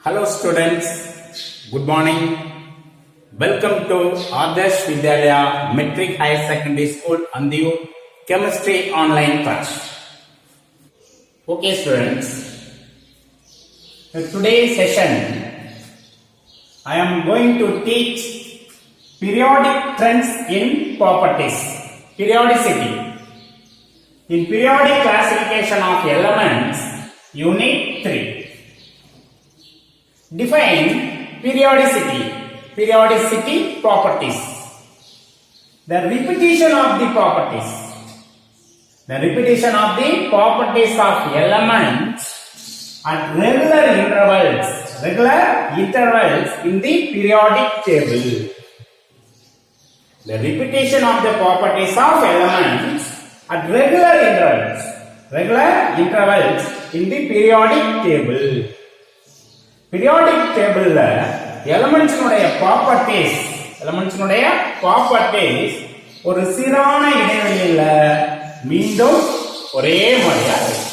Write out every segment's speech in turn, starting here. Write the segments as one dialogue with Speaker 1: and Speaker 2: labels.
Speaker 1: Hello students, good morning. Welcome to Adarsh Vidyalaya Metric Higher Secondary School Andiur Chemistry Online Class. Okay students, in today's session I am going to teach periodic trends in properties, periodicity. In periodic classification of elements, Unit 3. Define periodicity properties. The repetition of the properties. The repetition of the properties of elements at regular intervals in the periodic table. The repetition of the properties of elements at regular intervals in the periodic table. Periodic table elements properties ஒரு சீரான இடைவெளியில் மீண்டும் ஒரே மாதிரியா இருக்கு.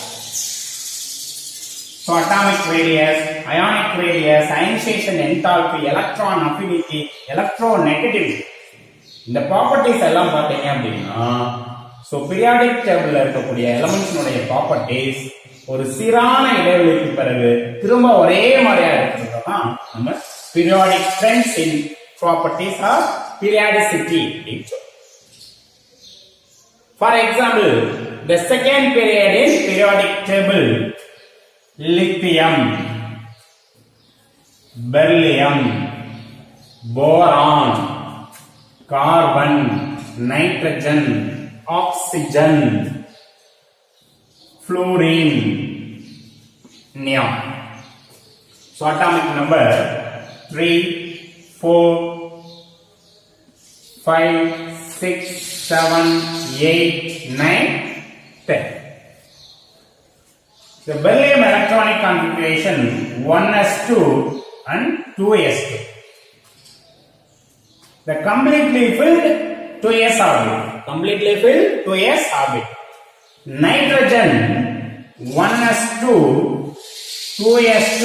Speaker 1: So atomic radius, ionic radius, ionization enthalpy, electron affinity, electronegativity, இந்த properties எல்லாம் பார்த்தீங்க அப்படின்னா so periodic table இருக்கக்கூடிய எலிமெண்ட்ஸ் ப்ராப்பர்ட்டிஸ் ஒரு சீரான இடைவெளிக்கு பிறகு திரும்ப ஒரே மாதிரியா இருக்கிறது தான் நம்ம periodic trends in properties or periodicity. For example, the second period in periodic table, lithium, beryllium, boron, carbon, nitrogen, oxygen, fluorine, neon. So atomic number 3, 4, 5, 6, 7, 8, 9, 10. The beryllium electronic configuration 1s2 and 2s2. The completely filled 2s orbit. Nitrogen 1s2, 2s2,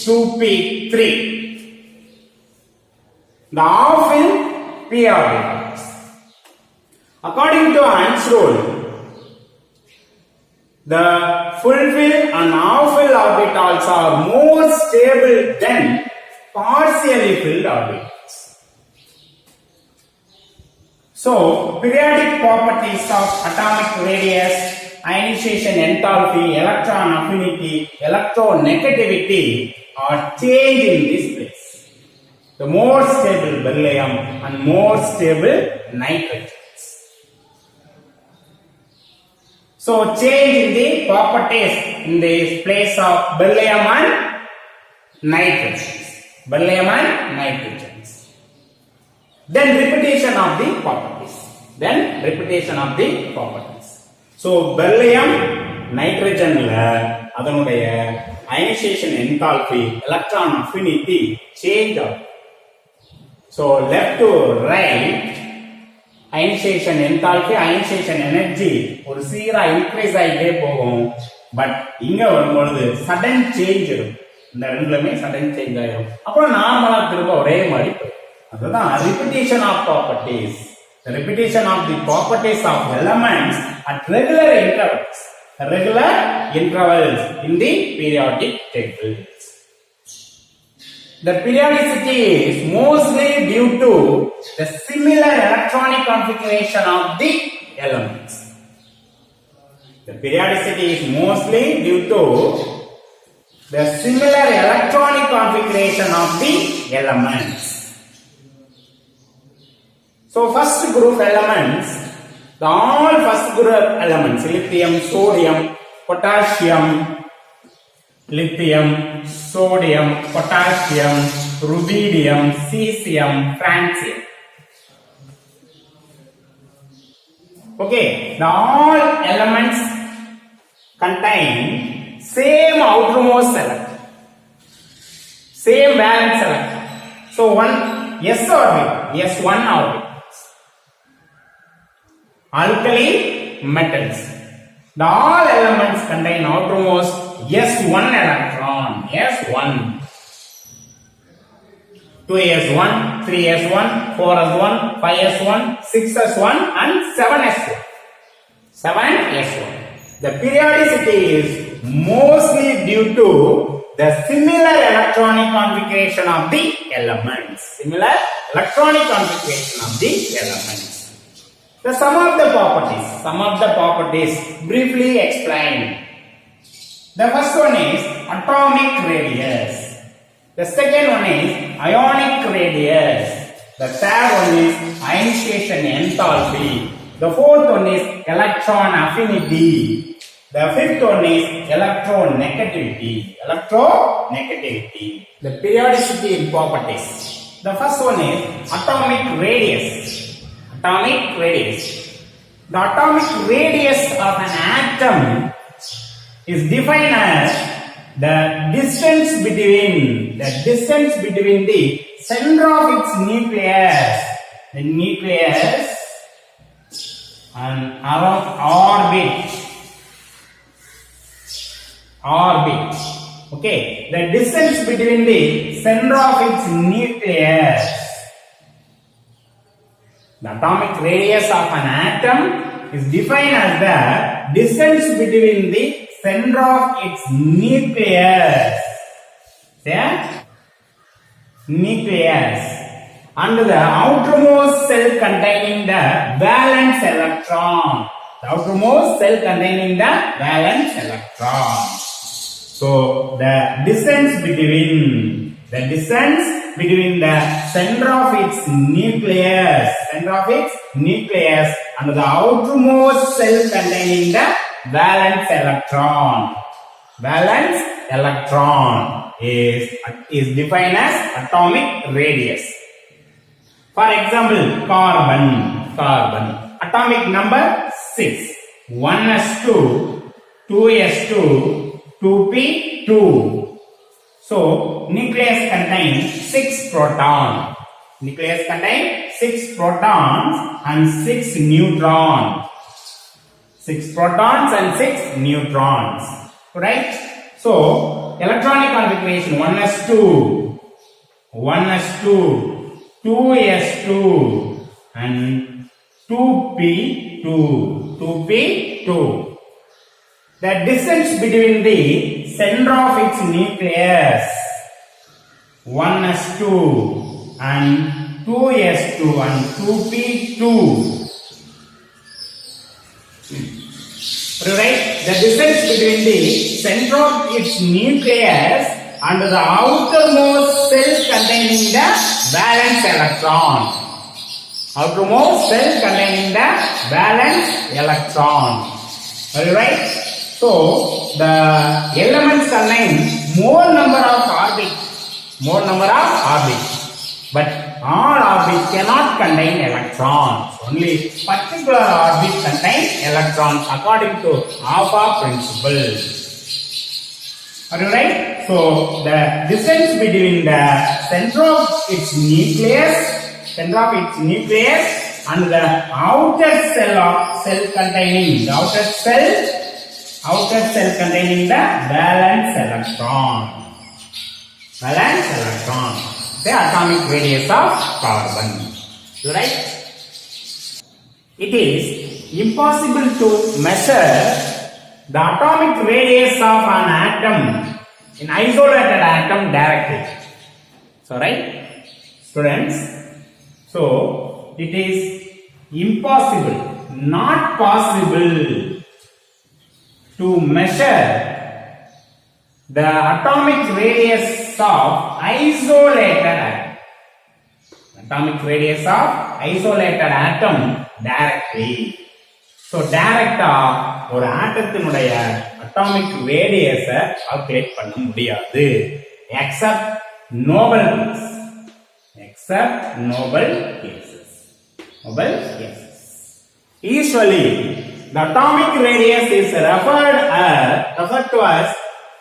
Speaker 1: 2p3. The half-filled p orbitals. According to Einstein's rule, the full-filled and half-filled orbitals are more stable than partially filled orbitals. So, periodic properties of atomic radius, ionization enthalpy, electron affinity, electronegativity are changed in this place. The more stable beryllium and more stable nitrogen. So, change in the properties in the place of beryllium and nitrogen. Then repetition of the properties. So beryllium, nitrogen அதனுடைய ionization enthalpy, electron affinity change ஆகும். So left to right, ionization enthalpy, ionization energy ஒரு சீரா increase ஆகிட்டே போகும். But இங்க வரும்பொழுது sudden change இருக்கும். இந்த ரெண்டுலயுமே sudden change ஆகும். அப்புறம் நார்மலா திரும்ப ஒரே மாதிரி போகும். அதுதான் repetition of properties. The repetition of the properties of elements at regular intervals in the periodic tables. The periodicity is mostly due to the similar electronic configuration of the elements. The periodicity is mostly due to the similar electronic configuration of the elements. So first group elements, all first group elements, lithium, sodium, potassium, rubidium, cesium, francium. Okay, all elements contain same outermost electron, same valence electron. So one s orbit, s1 orbit. Alkali metals. The all elements contain outermost S1 electron. S1. 2s1, 3s1, 4s1, 5s1, 6s1 and 7s1. 7s1. The periodicity is mostly due to the similar electronic configuration of the elements. Similar electronic configuration of the elements. The sum of the properties briefly explained. The first one is atomic radius. The second one is ionic radius. The third one is ionization enthalpy. The fourth one is electron affinity. The fifth one is electronegativity. The periodicity in properties. The first one is atomic radius. The atomic radius of an atom is defined as the distance between the center of its nucleus, and around orbit. Okay, the distance between the center of its nucleus. The atomic radius of an atom is defined as the distance between the center of its nucleus. And the outermost cell containing the valence electron. So the distance between the center of its nucleus and the outermost cell containing the valence electron is defined as atomic radius. For example, carbon atomic number 6, 1s2, 2s2, 2p2. So nucleus contains 6 protons. And 6 neutrons. 6 protons and 6 neutrons. Right? So electronic configuration 1s2, 2s2 and 2p2. The distance between the center of its nucleus 1s2 and 2s2 and 2p2. Right? The distance between the center of its nucleus and the outermost cell containing the valence electron. Alright? So the elements contain more number of orbits, but all orbits cannot contain electrons. Only particular orbit contain electrons according to alpha principle. Alright? So the distance between the center of its nucleus and the outer cell containing the valence electron. The atomic radius of carbon. Right? It is impossible to measure the atomic radius of an atom, an isolated atom, directly. So, right, students? So, it is impossible, not possible to measure the atomic radius of isolated atom directly. So direct ஒரு ஆட்டத்தினுடைய atomic radius calculate பண்ண முடியாது except noble cases. Usually the atomic radius is referred to as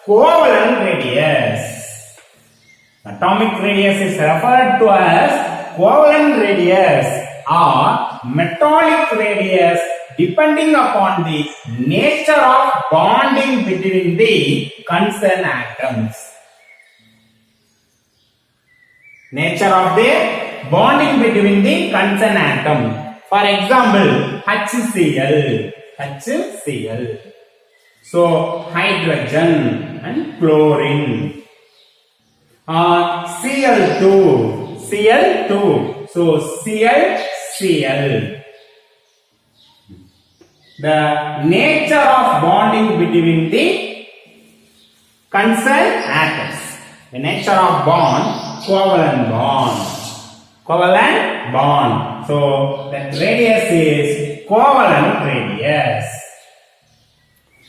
Speaker 1: covalent radius. Atomic radius is referred to as covalent radius or metallic radius depending upon the nature of bonding between the concerned atoms. Nature of the bonding between the concerned atom. For example, HCl. HCl. So hydrogen and chlorine. Cl2. Cl2. So Cl. The nature of bonding between the concerned atoms. The nature of bond, covalent bond. Covalent bond. So that radius is covalent radius.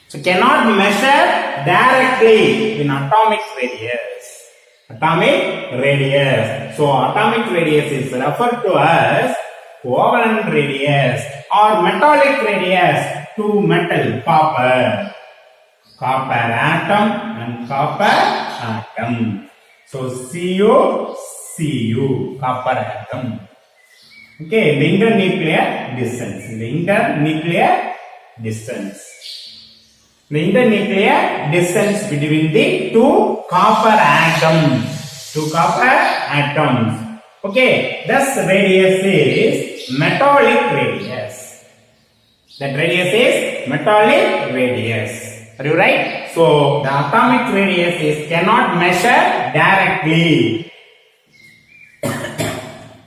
Speaker 1: So cannot measure directly in atomic radius. Atomic radius. So atomic radius is referred to as covalent radius or metallic radius to metal, copper. Copper atom and copper atom. So Cu, copper atom. Okay, the internuclear distance. The internuclear distance. The internuclear distance between the two copper atoms. Okay, thus radius is metallic radius. That radius is metallic radius. Are you right? So the atomic radius is cannot measure directly.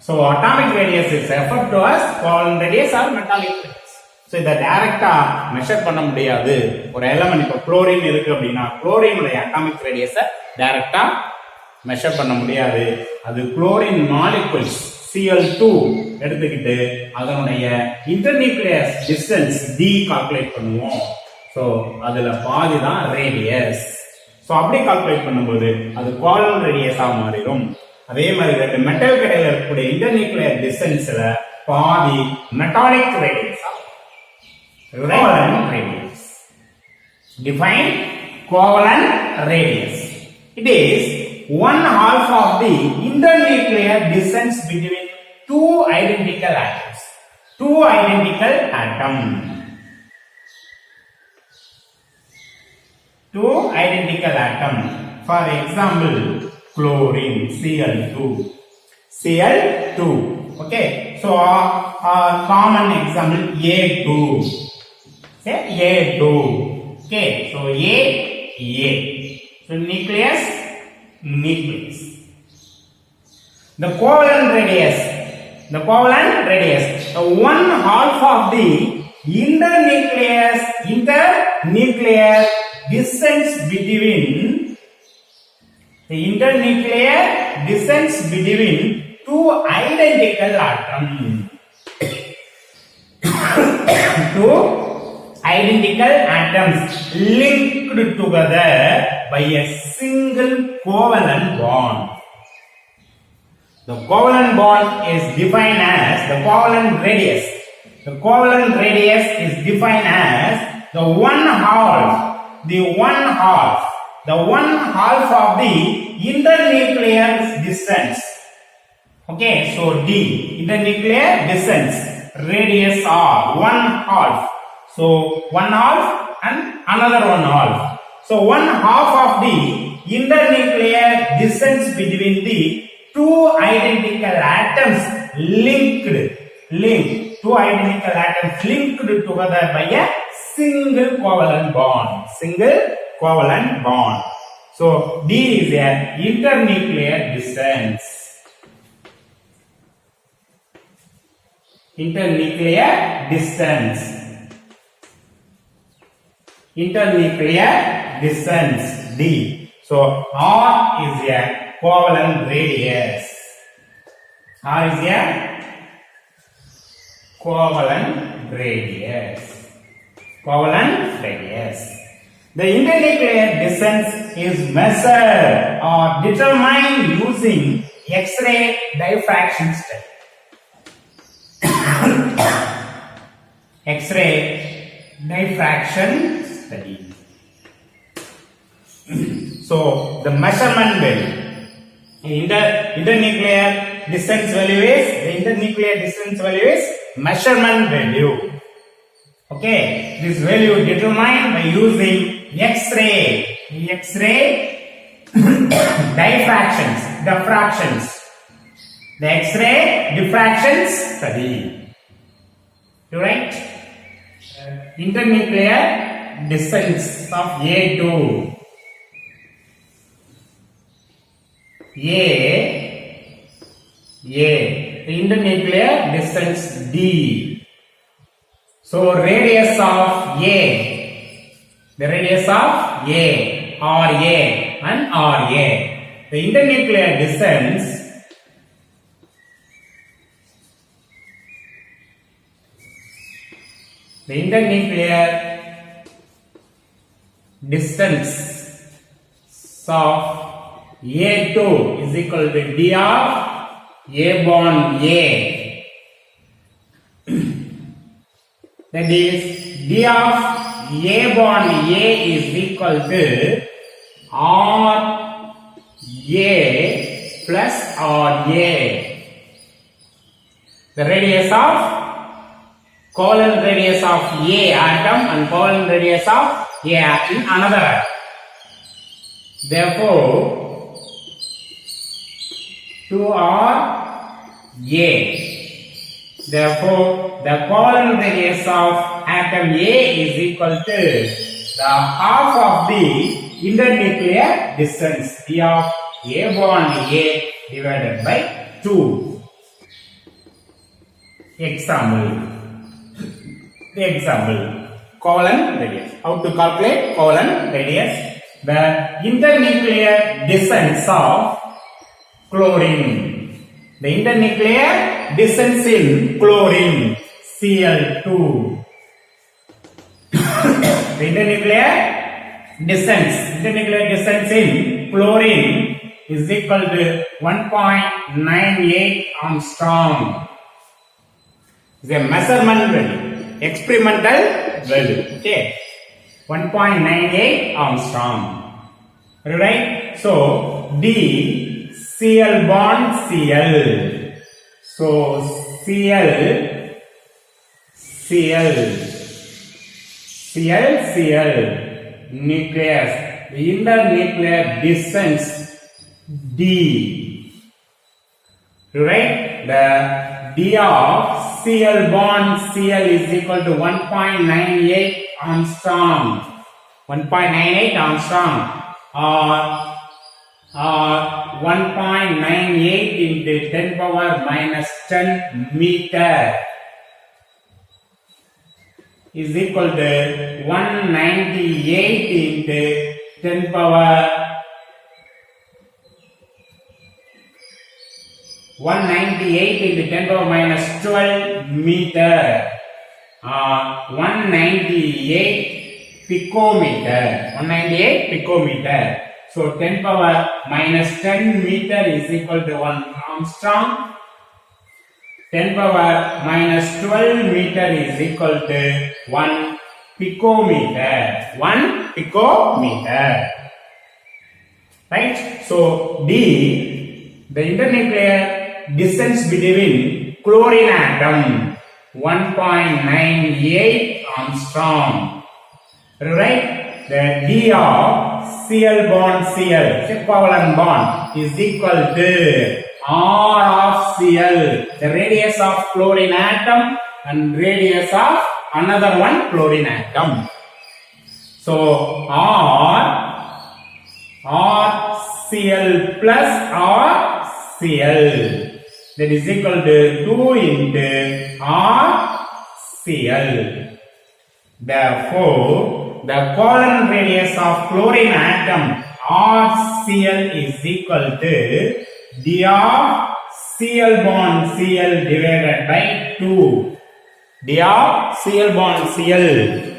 Speaker 1: So atomic radius is referred to as covalent radius or metallic radius. So இத டைரக்டா measure பண்ண முடியாது. ஒரு element இப்ப chlorine இருக்கு அப்படினா குளோரினுடைய atomic ரேடியஸை டைரக்டா measure பண்ண முடியாது. அது குளோரின் மாலிக்யூல்ஸ் Cl2 எடுத்துக்கிட்டு அதனுடைய இன்டர்நியூக்ளியர் டிஸ்டன்ஸ் d கால்குலேட் பண்ணுவோம். சோ அதுல பாதி தான் ரேடியஸ். சோ அப்படி கால்குலேட் பண்ணும்போது அது கோவலன்ட் ரேடியஸா மாறிடும். அதே மாதிரி ரெண்டு மெட்டல் இடையில இருக்கக்கூடிய இன்டர்நியூக்ளியர் டிஸ்டன்ஸ்ல பாதி metallic ரேடியஸா covalent radius. Define covalent radius. It is 1/2 of the internuclear distance between two identical atoms. Two identical atoms. Two identical atoms. For example, chlorine Cl2. Cl2. Okay. So common example A2. Say A2. Okay, so A. So nucleus. The covalent radius. The 1/2 of the internuclear distance between two identical atoms. Two identical atoms linked together by a single covalent bond. The covalent bond is defined as the covalent radius. The covalent radius is defined as the 1/2 of the internuclear distance. Okay, so D, internuclear distance, radius R, 1/2. So 1/2 and another 1/2. So 1/2 of the internuclear distance between the two identical atoms linked together by a single covalent bond. So D is a internuclear distance. Internuclear distance D. So R is a covalent radius. Covalent radius. The internuclear distance is measured or determined using X-ray diffraction study. X-ray diffraction study. So the measurement value, internuclear distance value is measurement value. Okay, this value determined by using X-ray diffractions. The X-ray diffraction study. You write internuclear distance of A to the internuclear distance D. So radius of A, the radius of A, RA and RA. The internuclear distance of A2 is equal to D of A bond A. That is D of A bond A is equal to RA plus RA. The radius of covalent radius of A atom and covalent radius of A atom in another atom. Therefore, 2RA. Therefore, the covalent radius of atom A is equal to the half of the internuclear distance D of A bond A divided by 2. Example. The example, covalent radius. How to calculate covalent radius? The internuclear distance of chlorine. The internuclear distance in chlorine Cl2. The internuclear distance in chlorine is equal to 1.98 Armstrong. It's a measurement value. Experimental value. Okay. 1.98 Armstrong. Right? So D Cl bond Cl. So Cl nucleus. The internuclear distance D. Right? The D of Cl bond Cl is equal to 1.98 Armstrong. 1.98 Armstrong or 1.98 into 10 power minus 10 meter is equal to 198 into 10 power 198 into 10 power minus 12 meter. 198 picometer. 198 picometer. So 10 power minus 10 meter is equal to 1 Armstrong. 10 power minus 12 meter is equal to 1 picometer. 1 picometer. Right? So D, the internuclear distance between chlorine atom 1.98 Armstrong. Right? The D of Cl bond Cl, covalent bond, is equal to R of Cl, the radius of chlorine atom and radius of another one chlorine atom. So R Cl plus R Cl. That is equal to 2 into RCl. Therefore, the covalent radius of chlorine atom RCl is equal to D of Cl bond Cl divided by 2. D of Cl bond Cl.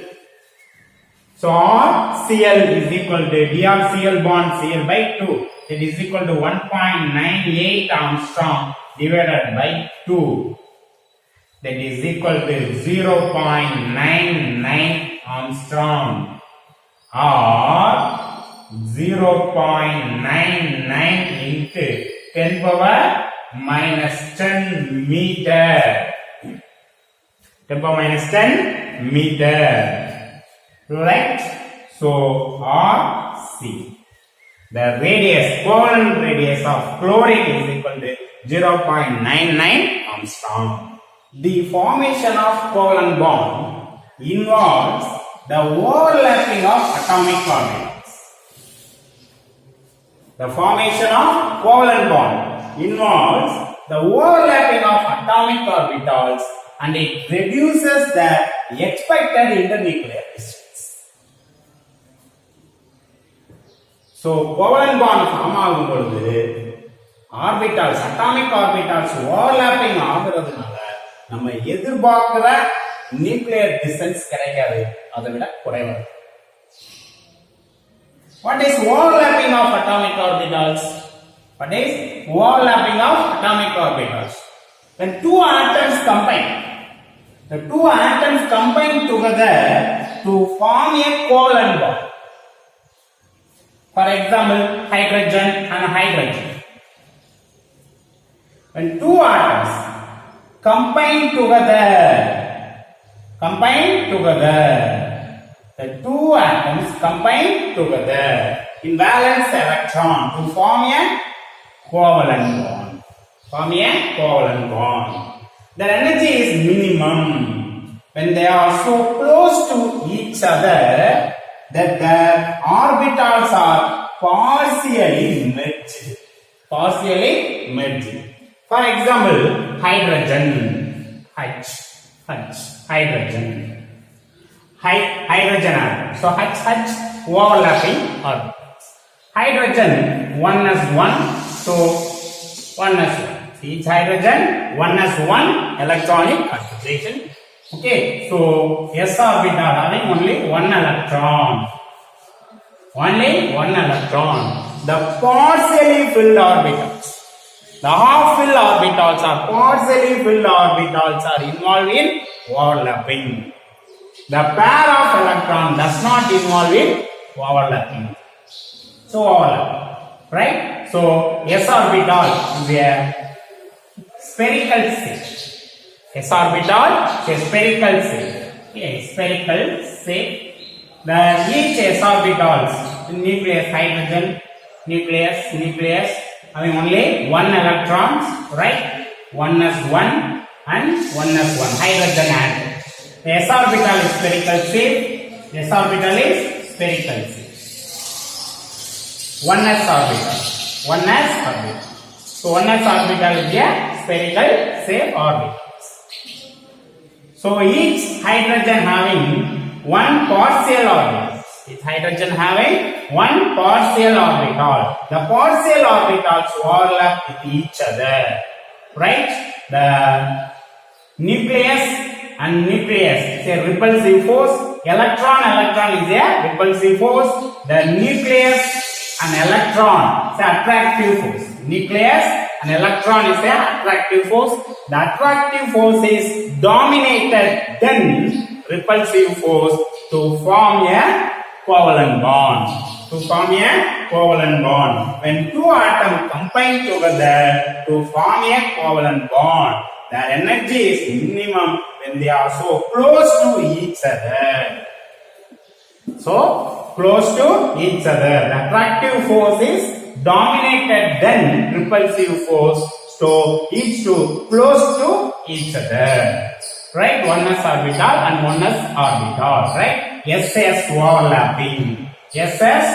Speaker 1: So RCl is equal to D of Cl bond Cl by 2. It is equal to 1.98 Armstrong divided by 2. That is equal to 0.99 Armstrong or 0.99 into 10 power minus 10 meter. 10 power minus 10 meter. Right? So RC. The radius, covalent radius of chlorine is equal to 0.99 Armstrong. The formation of covalent bond involves the overlapping of atomic orbitals. The formation of covalent bond involves the overlapping of atomic orbitals and it reduces the expected internuclear distance. So, covalent bond form ஆகும் பொழுது orbitals, atomic orbitals overlapping ஆகுறதுனால நம்ம எதிர்பார்க்கிற nuclear distance கிடைக்காது, அதை விட குறைவாக. What is overlapping of atomic orbitals? What is overlapping of atomic orbitals? When two atoms combine, the two atoms combine together to form a covalent bond. For example, hydrogen and hydrogen. When two atoms combine together, the two atoms combine together in valence electron to form a covalent bond. Their energy is minimum when they are so close to each other that the orbitals are partially merged. For example, hydrogen, hydrogen atom. So H overlapping orbitals. Hydrogen 1s1, so 1s1. Each hydrogen 1s1 electronic configuration. Okay, so s orbital having only one electron. The partially filled orbitals, the half-filled orbitals or partially filled orbitals are involved in overlapping. The pair of electron does not involve in overlapping. So overlapping, right? So s orbital is a spherical shape. S orbital is a spherical shape. Okay, spherical shape. Each s orbitals, nucleus hydrogen, nucleus having only one electrons, right? 1s1 and 1s1 hydrogen atom. The s orbital is spherical shape. S orbital is spherical shape. 1s orbital. So 1s orbital is a spherical shape orbitals. So each hydrogen having one partial orbital. The partial orbitals overlap with each other, right? The nucleus and nucleus is a repulsive force. Electron is a repulsive force. The nucleus and electron is an attractive force. Nucleus and electron is an attractive force. The attractive force is dominated then repulsive force to form a covalent bond. When two atoms combine together to form a covalent bond, their energy is minimum when they are so close to each other. The attractive force is dominated then repulsive force, so each two close to each other. Right? 1s orbital and 1s orbital, right? SS overlapping. SS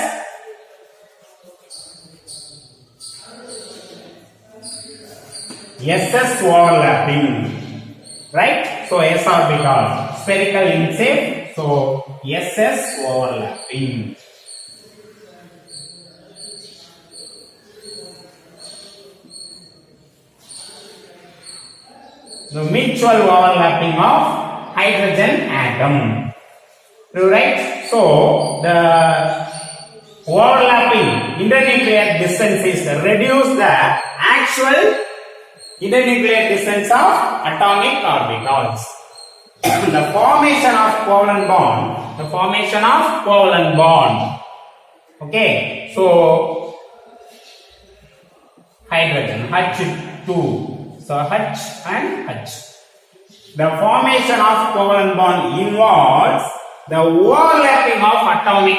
Speaker 1: overlapping. Right? So s orbital spherical in shape, so SS overlapping. The mutual overlapping of hydrogen atom. Right? So the overlapping internuclear distance is reduce the actual internuclear distance of atomic orbitals. The formation of covalent bond. Okay, so hydrogen H2. So H and H. The formation of covalent bond involves the overlapping of atomic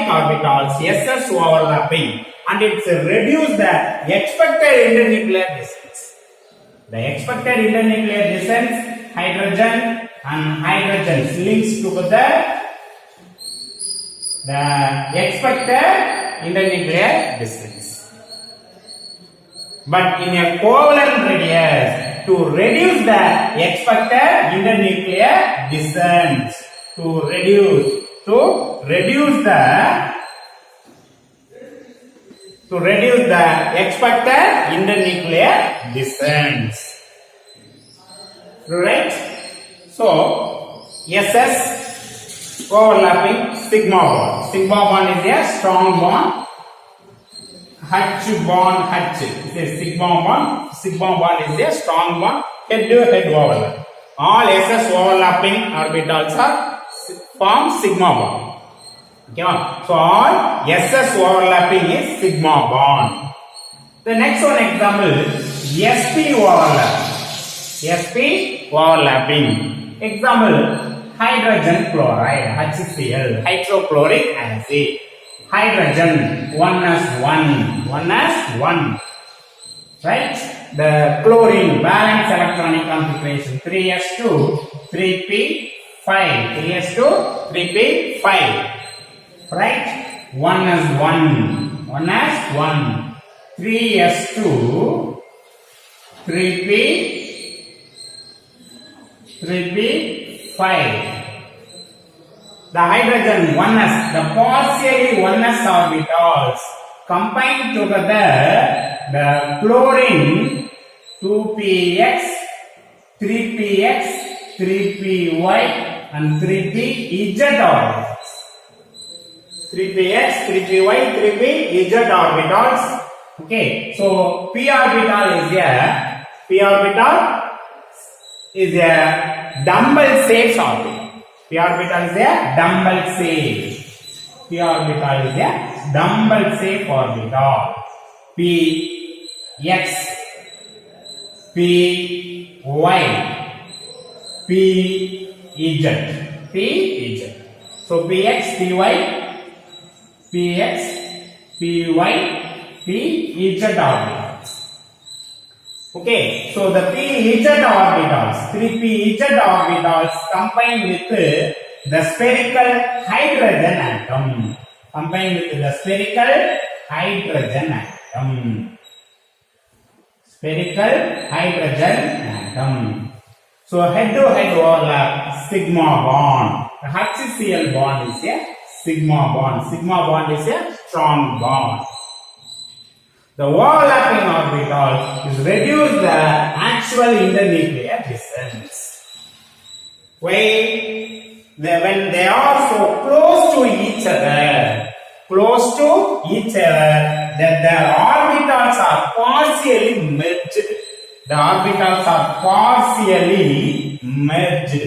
Speaker 1: orbitals. SS overlapping and it's reduced the expected internuclear distance. The expected internuclear distance, hydrogen and hydrogen links together the expected internuclear distance. But in a covalent radius, to reduce the expected internuclear distance, to reduce the expected internuclear distance. Right? So SS overlapping sigma bond. Sigma bond is a strong bond. H bond H is a sigma bond. Sigma bond is a strong bond. Head to head overlap. All SS overlapping orbitals are form sigma bond. Okay, so all SS overlapping is sigma bond. The next one example, sp overlapping. Sp overlapping. Example, hydrogen chloride, HCl, hydrochloric acid. Hydrogen 1s1, right? The chlorine valence electronic configuration 3s2, 3p5, 3s2, 3p5, right? 1s1, 3s2, 3p5. The hydrogen 1s, the partially 1s orbitals combine together the chlorine 2px, 3px, 3py and 3pz orbitals. 3px, 3py, 3pz orbitals. Okay, so p orbital is a dumbbell shaped orbital. P orbital is a dumbbell shape. P orbital is a dumbbell shape orbital. P x, P y, P z, P z. So P x, P y, P x, P y, P z orbitals. Okay, so the PZ orbitals, 3PZ orbitals combine with the spherical hydrogen atom. Combine with the spherical hydrogen atom. Spherical hydrogen atom. So head to head overlap sigma bond. The HCl bond is a sigma bond. Sigma bond is a strong bond. The overlapping orbital is reduce the actual internuclear distance. Why? When they are so close to each other, that their orbitals are partially merged. The orbitals are partially merged.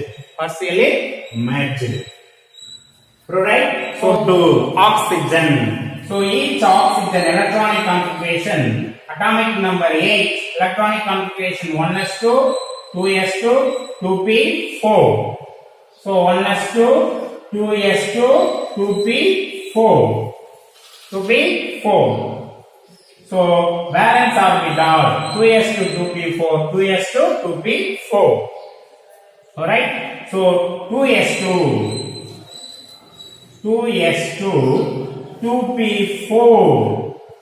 Speaker 1: Right? So to oxygen. So each oxygen electronic configuration, atomic number 8, electronic configuration 1s2, 2s2, 2p4. So 1s2, 2s2, 2p4. 2p4. So valence orbital 2s2, 2p4, 2s2, 2p4. Alright? So 2s2, 2p4,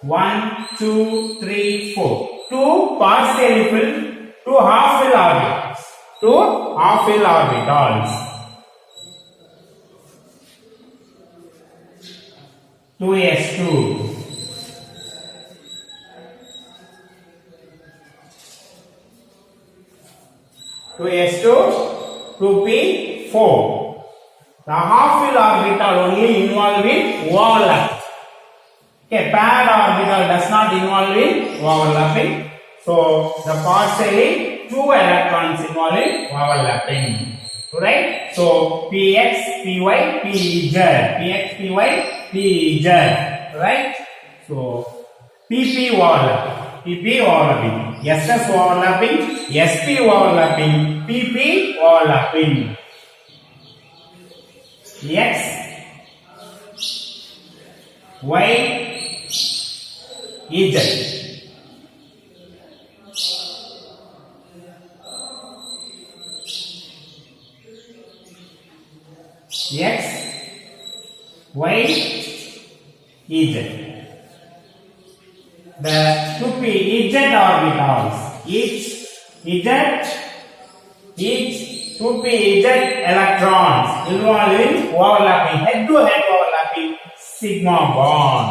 Speaker 1: 1, 2, 3, 4. 2 partially filled, 2 half fill orbitals. 2 half fill orbitals. 2s2. 2s2, 2p4. The half fill orbital only involved in overlap. Okay, paired orbital does not involve in overlapping. So the partially 2 electrons involved in overlapping. Right? So px, py, pz, px, py, pz. Right? So pp overlapping, pp overlapping, ss overlapping, sp overlapping, pp overlapping. X, Y, EZ. X, Y, EZ. The 2p EZ orbitals, each 2p EZ electrons involving overlapping, head-to-head overlapping sigma bond.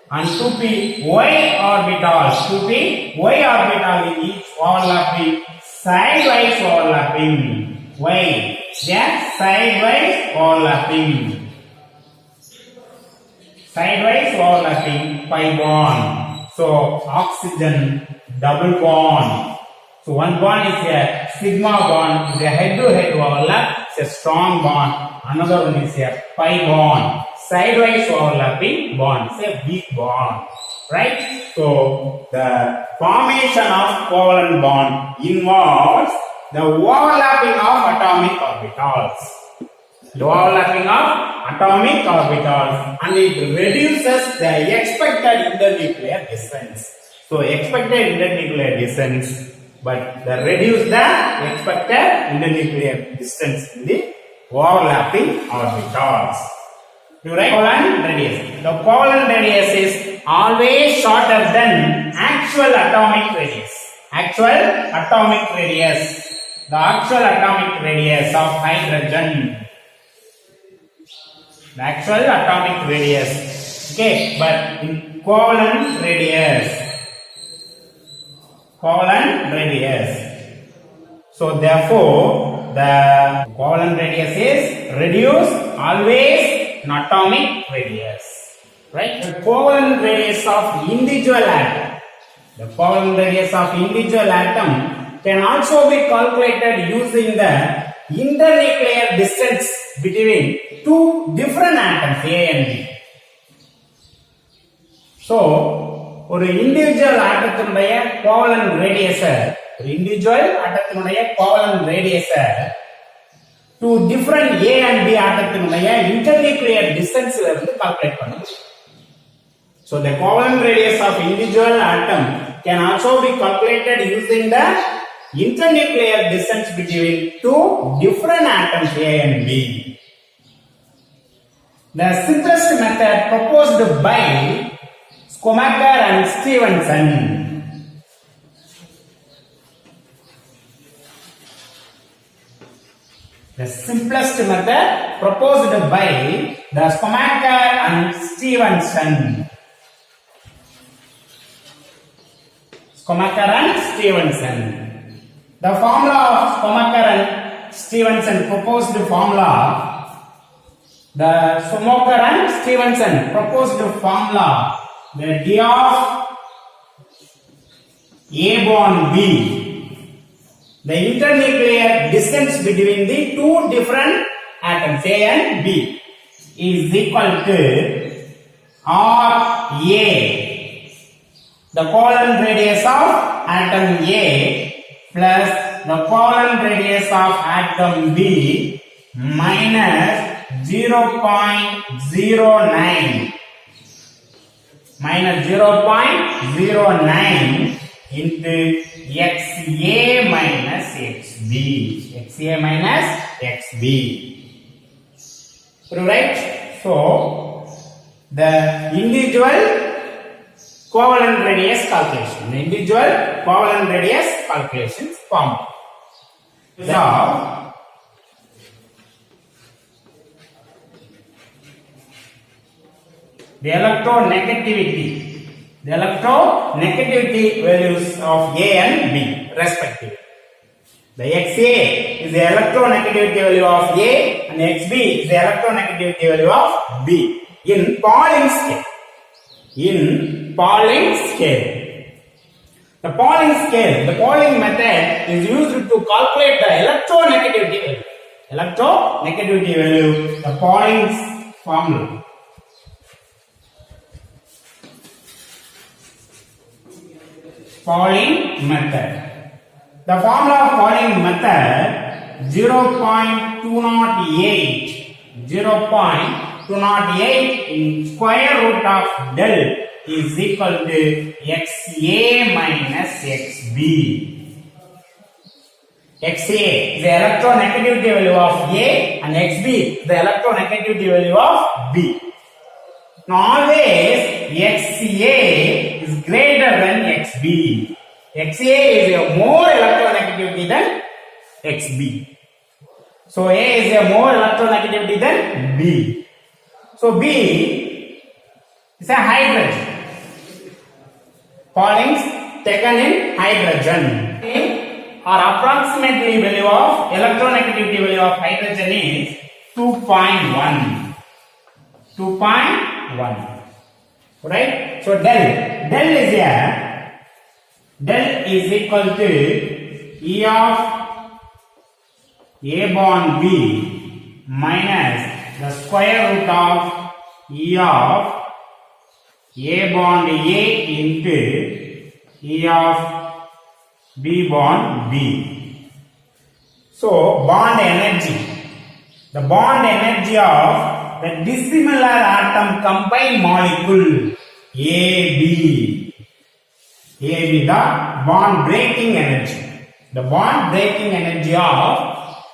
Speaker 1: And 2p Y orbitals, 2p Y orbital in each overlapping, sidewise overlapping. Y, yes, sidewise overlapping. Sidewise overlapping pi bond. So oxygen double bond. So one bond is a sigma bond, is a head-to-head overlap, it's a strong bond. Another one is a pi bond, sidewise overlapping bond, it's a weak bond, right? So the formation of covalent bond involves the overlapping of atomic orbitals. The overlapping of atomic orbitals, and it reduces the expected internuclear distance. So expected internuclear distance, but the reduce the expected internuclear distance in the overlapping orbitals. You write covalent radius. The covalent radius is always shorter than actual atomic radius. Actual atomic radius. The actual atomic radius of hydrogen. The actual atomic radius. Okay, but in covalent radius. Covalent radius. So therefore, the covalent radius is reduced always in atomic radius. Right? The covalent radius of individual atom. The covalent radius of individual atom can also be calculated using the internuclear distance between two different atoms A and B. So, ஒரு individual ஆட்டத்தினுடைய covalent ரேடியஸை two different A and B ஆட்டத்தினுடைய internuclear டிஸ்டன்ஸ்ல இருந்து calculate பண்ண முடியும். So the covalent radius of individual atom can also be calculated using the internuclear distance between two different atoms A and B. The simplest method proposed by Schumacher and Stevenson. The simplest method proposed by the Schumacher and Stevenson. Schumacher and Stevenson. The formula of Schumacher and Stevenson proposed formula. The Schumacher and Stevenson proposed formula. The d of A bond B, the internuclear distance between the two different atoms A and B, is equal to RA, the covalent radius of atom A plus the covalent radius of atom B minus 0.09 minus 0.09 into XA minus XB. XA minus XB. Right? So, the individual covalent radius calculation. The individual covalent radius calculations form. So, the electronegativity values of A and B respectively. The XA is the electronegativity value of A and XB is the electronegativity value of B in Pauling scale. The Pauling method is used to calculate the electronegativity value. The Pauling's formula. Pauling method. The formula of Pauling method 0.208 in square root of del is equal to XA minus XB. XA is the electronegativity value of A and XB is the electronegativity value of B. Now always XA is greater than XB. XA is a more electronegativity than XB. So A is a more electronegativity than B. So B is a hydrogen. Paulings taken in hydrogen. Or approximately value of electronegativity value of hydrogen is 2.1. 2.1. Right? So del is equal to E of A bond B minus the square root of E of A bond A into E of B bond B. So bond energy, the bond energy of the dissimilar atom combined molecule AB, the bond breaking energy, the bond breaking energy of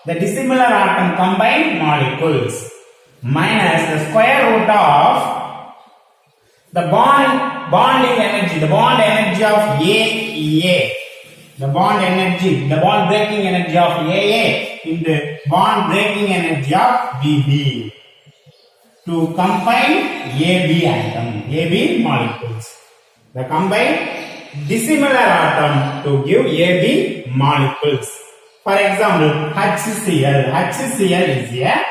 Speaker 1: the dissimilar atom combined molecules minus the square root of the bonding energy, the bond energy of AA. The bond energy, the bond breaking energy of AA into bond breaking energy of BB to combine AB atom, AB molecules. The combined dissimilar atom to give AB molecules. For example, HCl. HCl is a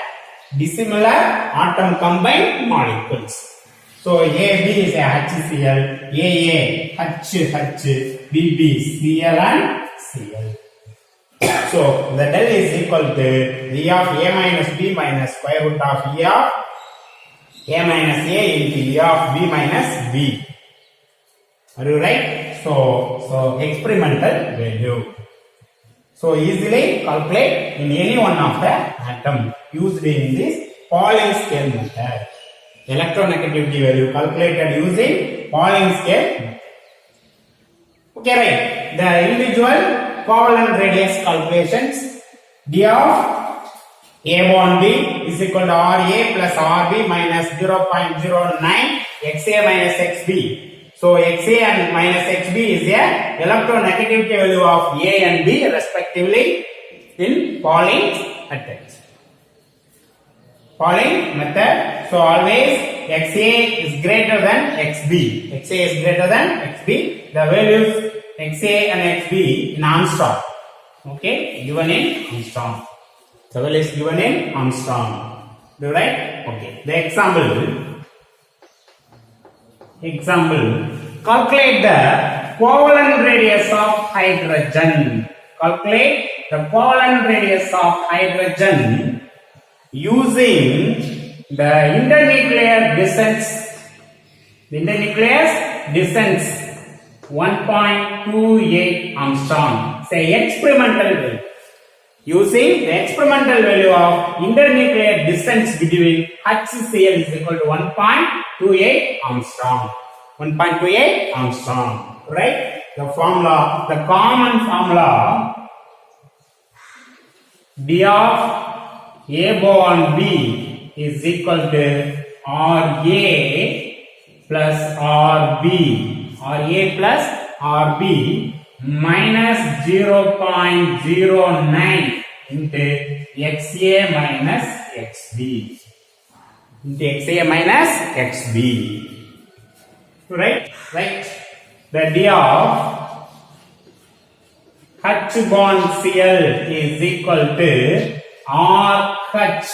Speaker 1: dissimilar atom combined molecules. So AB is a HCl, AA, H, BB, Cl and Cl. So the del is equal to E of A minus B minus square root of E of A minus A into E of B minus B. Are you right? So experimental value. So easily calculate in any one of the atom used in this Pauling scale method. Electronegativity value calculated using Pauling scale method. Okay, right. The individual covalent radius calculations. D of A bond B is equal to RA plus RB minus 0.09 XA minus XB. So XA and minus XB is a electronegativity value of A and B respectively in Pauling method. Pauling method. So always XA is greater than XB. XA is greater than XB. The values XA and XB in Armstrong. Okay, given in Armstrong. The value is given in Armstrong. Do you right? Okay. The example. Calculate the covalent radius of hydrogen. Calculate the covalent radius of hydrogen using the internuclear distance. The internuclear distance 1.28 Armstrong. Say experimental value. Using the experimental value of internuclear distance between HCl is equal to 1.28 Armstrong. 1.28 Armstrong. Right? The formula, the common formula D of A bond B is equal to RA plus RB. RA plus RB minus 0.09 into XA minus XB. Into XA minus XB. Right? Right. The D of H bond Cl is equal to RH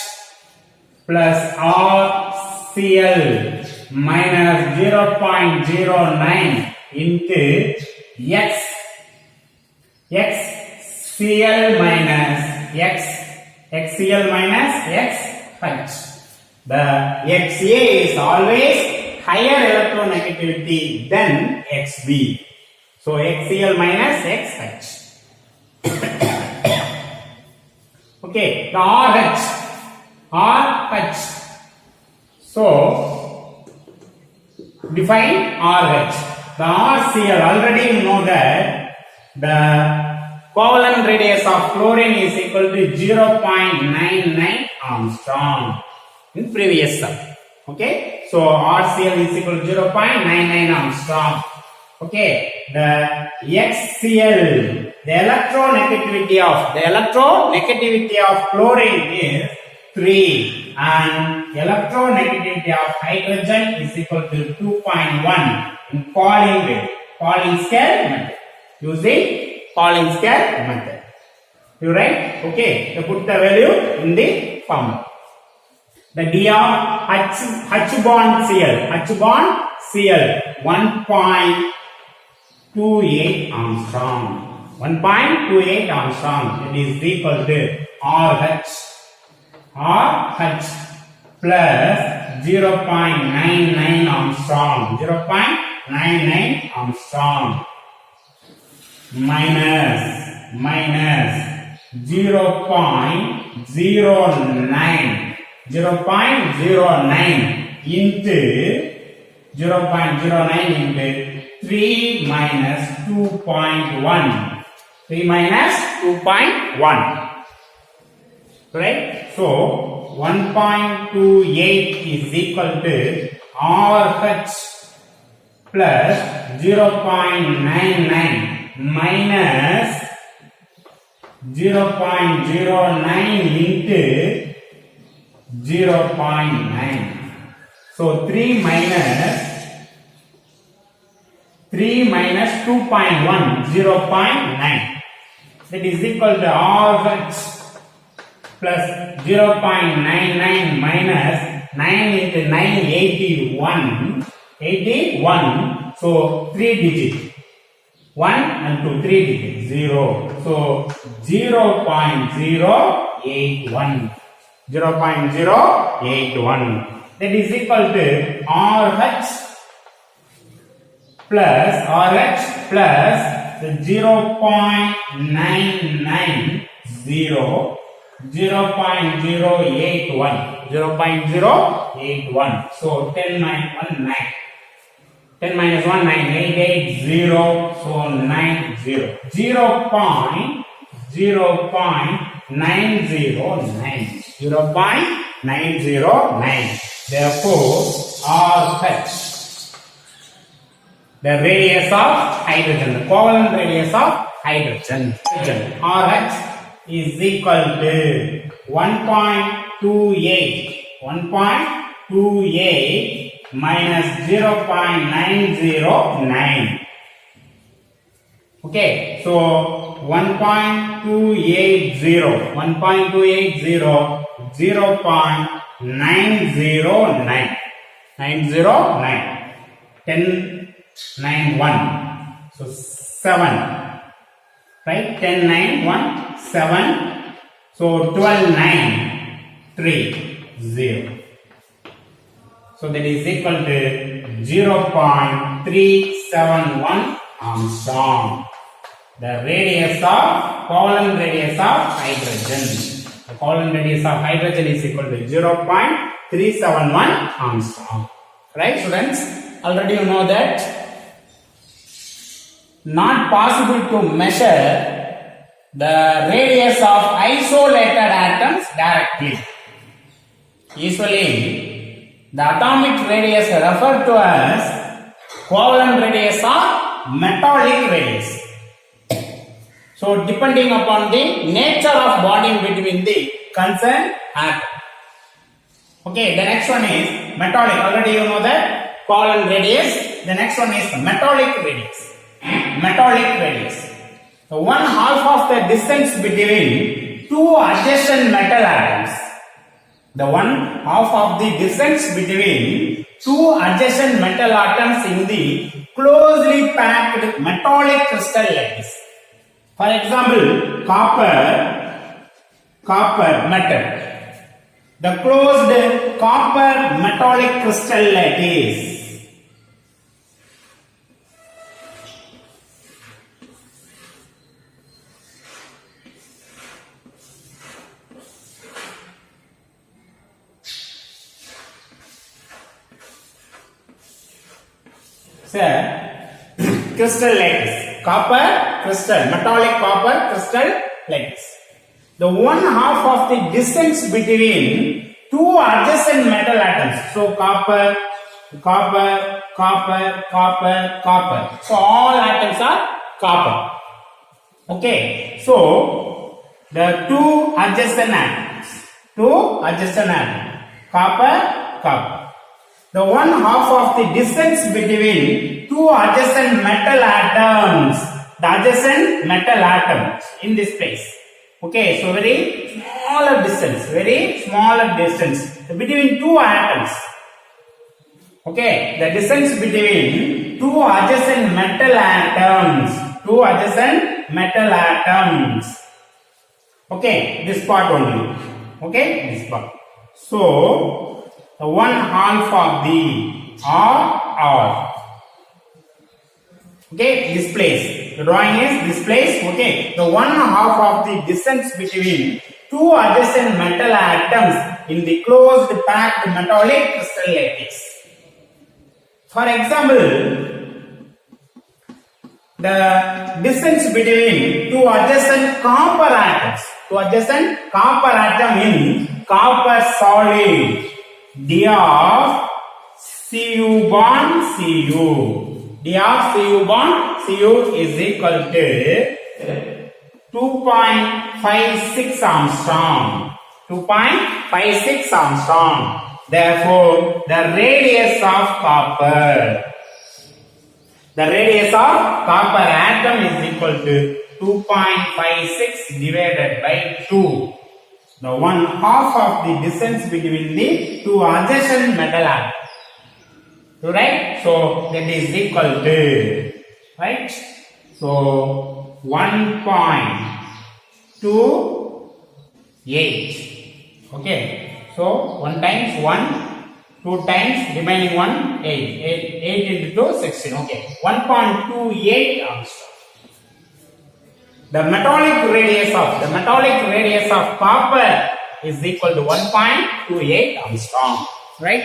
Speaker 1: plus RCl minus 0.09 into XCl minus XH. The XA is always higher electronegativity than XB. So XCl minus XH. Okay, the RH. So Define RH. The RCl, already you know that the covalent radius of chlorine is equal to 0.99 Armstrong in previous sum. Okay, so RCl is equal to 0.99 Armstrong. Okay, the XCl, the electronegativity of chlorine is 3 and electronegativity of hydrogen is equal to 2.1 in Pauling scale method. Using Pauling scale method. You write? Okay, you put the value in the formula. The D of H bond Cl 1.28 Armstrong. 1.28 Armstrong. It is equal to RH plus 0.99 Armstrong. 0.99 Armstrong minus 0.09 into 3 minus 2.1. 3 minus 2.1. Right? So 1.28 is equal to RH plus 0.99 minus 0.09 into 0.9. So 3 minus 2.1, 0.9. That is equal to RH plus 0.99 minus 9 into 9, 81. So 3 digits. 1 and 2, 3 digits, 0. So 0.081. 0.081. That is equal to RH plus the 0.990, 0.081. So 10 minus 1, 9. 10 minus 1, 9, 8, 8, 0, so 9, 0. 0.909. 0.909. Therefore, RH, the radius of hydrogen, the covalent radius of hydrogen, RH is equal to 1.28 minus 0.909. Okay, so 1.280, 0.909, 909, 10, 9, 1, so 7, right, 10, 9, 1, 7, so 12, 9, 3, 0. So that is equal to 0.371 Armstrong. The radius of covalent radius of hydrogen. The covalent radius of hydrogen is equal to 0.371 Armstrong. Right, students? Already you know that not possible to measure the radius of isolated atoms directly. Usually, the atomic radius referred to as covalent radius or metallic radius. So, depending upon the nature of bonding between the concerned atom. Okay, the next one is metallic. Already you know that covalent radius. The next one is metallic radius. Metallic radius. So, 1/2 of the distance between two adjacent metal atoms. The 1/2 of the distance between two adjacent metal atoms in the closely packed metallic crystal lattice. For example, copper metal. The closed copper metallic crystal lattice. It's a crystal like this. Copper crystal, metallic copper crystal like this. The one half of the distance between two adjacent metal atoms. So copper, copper, copper, copper, copper. So all atoms are copper. Okay. So the two adjacent atoms. Copper, copper. The one half of the distance between two adjacent metal atoms. The adjacent metal atoms in this place. Okay, so very smaller distance between two atoms. Okay, the distance between two adjacent metal atoms. Okay, this part only. Okay, this part. So the one half of the R. Okay, this place. The drawing is this place. Okay, the one half of the distance between two adjacent metal atoms in the closed packed metallic crystal lattice. For example, the distance between two adjacent copper atoms. In copper solid. D of Cu bond Cu. D of Cu bond Cu is equal to 2.56 Armstrong. 2.56 Armstrong. Therefore, the radius of copper atom is equal to 2.56 divided by 2. The one half of the distance between the two adjacent metal atoms. Right? So that is equal to, right? So 1.28. Okay. So 1 times 1, 2 times remaining 1, 8. 8 into 2, 16. Okay. 1.28 Armstrong. The metallic radius of copper is equal to 1.28 Armstrong. Right?